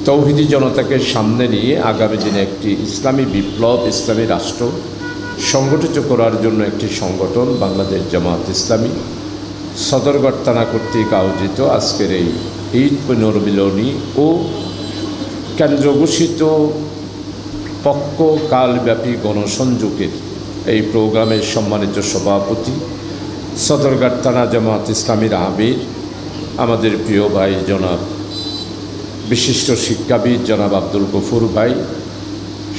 তৌহিদি জনতাকে সামনে নিয়ে আগামী দিনে একটি ইসলামী বিপ্লব, ইসলামী রাষ্ট্র সংগঠিত করার জন্য একটি সংগঠন বাংলাদেশ জামাত ইসলামী সদরঘাট থানা কর্তৃক আয়োজিত আজকের এই ঈদ পুনর্মিলনী ও কেন্দ্রঘোষিত পক্ষকালব্যাপী গণসংযোগের এই প্রোগ্রামের সম্মানিত সভাপতি সদরঘাট থানা জামাত ইসলামীর আমির আমাদের প্রিয় ভাই জনাব বিশিষ্ট শিক্ষাবিদ জনাব আব্দুল গফুর ভাই,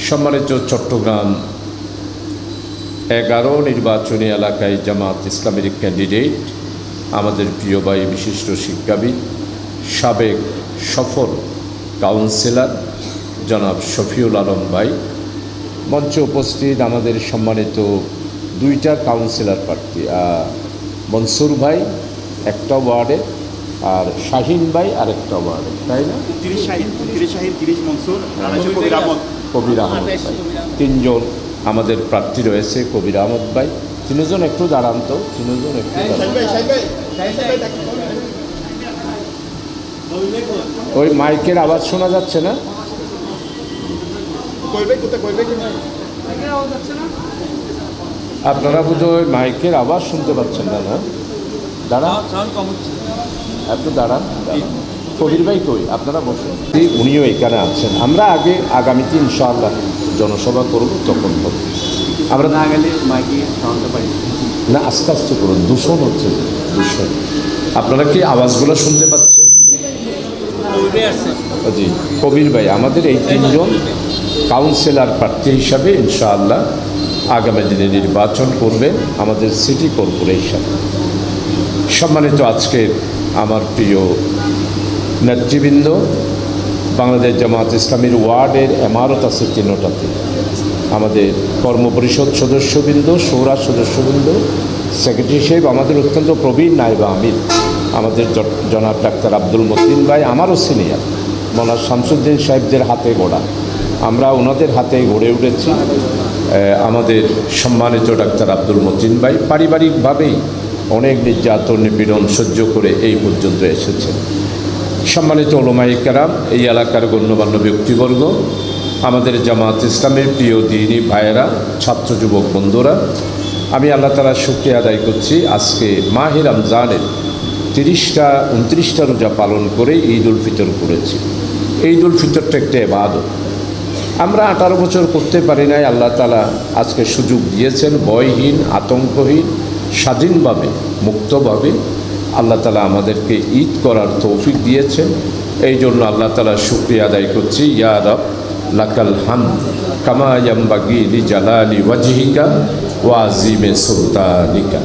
সম্মানিত চট্টগ্রাম 11 নির্বাচনী এলাকায় জামাত ইসলামের ক্যান্ডিডেট আমাদের প্রিয় ভাই বিশিষ্ট শিক্ষাবিদ সাবেক সফল কাউন্সিলর জনাব শফিউল আলম ভাই, মঞ্চে উপস্থিত আমাদের সম্মানিত 2টা কাউন্সিলর প্রার্থী মনসুর ভাই একটা ওয়ার্ডে আর শাহিন ভাই আরেকটা ওয়ার্ডে, তাই না? 30 শাহিন 30 মনসুর কবির আহমদ ভাই, 3জন আমাদের প্রার্থী রয়েছে। কবির আহমদ ভাই, 3জন একটু দাঁড়ান তো, 3জন একটু ওই মাইকের আওয়াজ শোনা যাচ্ছে না? আপনারা বোধহয় মাইকের আওয়াজ শুনতে পাচ্ছেন না? না, দাঁড়ান, একটু দাঁড়ান। কবির ভাই কই? আপনারা বসুন, উনিও এখানে আছেন। আমরা আগামীতে ইনশাআল্লাহ জনসভা করব, তখন হবে। আমরা না গেলে মাইকে সাউন্ডটা পাই না, আস্তে আস্তে করুন, দূষণ হচ্ছে, দূষণ। আপনারা কি আওয়াজগুলো শুনতে পাচ্ছেন? জি, কবির ভাই আমাদের এই 3জন কাউন্সিলর প্রার্থী হিসাবে ইনশাআল্লাহ আগামী দিনে নির্বাচন করবেন আমাদের সিটি কর্পোরেশন। সম্মানিত আজকের আমার প্রিয় নেতৃবৃন্দ, বাংলাদেশ জামাত ইসলামীর ওয়ার্ডের এমারত আছে 3টাতে, আমাদের কর্মপরিষদ সদস্যবৃন্দ, শোরা সদস্যবৃন্দ, সেক্রেটারি সাহেব আমাদের অত্যন্ত প্রবীণ নায়েব আমির আমাদের জনাব ডাক্তার আব্দুল মতিন ভাই, আমারও সিনিয়র মৌলানা শামসুদ্দিন সাহেবদের হাতে গড়া, আমরা ওনাদের হাতে গড়ে উঠেছি। আমাদের সম্মানিত ডাক্তার আব্দুল মতিন ভাই পারিবারিকভাবেই অনেক নির্যাতন নিপীড়ন সহ্য করে এই পর্যন্ত এসেছেন। সম্মানিত উলামায়ে কেরাম, এই এলাকার গণ্যমান্য ব্যক্তিবর্গ, আমাদের জামাত ইসলামের প্রিয় দ্বীনী ভাইয়েরা, ছাত্র যুবক বন্ধুরা, আমি আল্লাহ তাআলার শুকরিয়া আদায় করছি। আজকে মাহে রমজানের 29টা রোজা পালন করে ঈদ উল ফিতর করেছি। ঈদ উল ফিতরটা একটা ইবাদত, আমরা 18 বছর করতে পারি নাই, আল্লাহ তাআলা আজকে সুযোগ দিয়েছেন। ভয়হীন, আতঙ্কহীন, স্বাধীনভাবে, মুক্তভাবে আল্লাহ তাআলা আমাদেরকে ঈদ করার তৌফিক দিয়েছেন। এই জন্য আল্লাহ তাআলার শুকরিয়া আদায় করছি। ইয়া রব লাকাল হামদ কামা ইয়ামবাগি লিজালালি ওয়াজহিকা ওয়া আযীমি সুলতানিকা।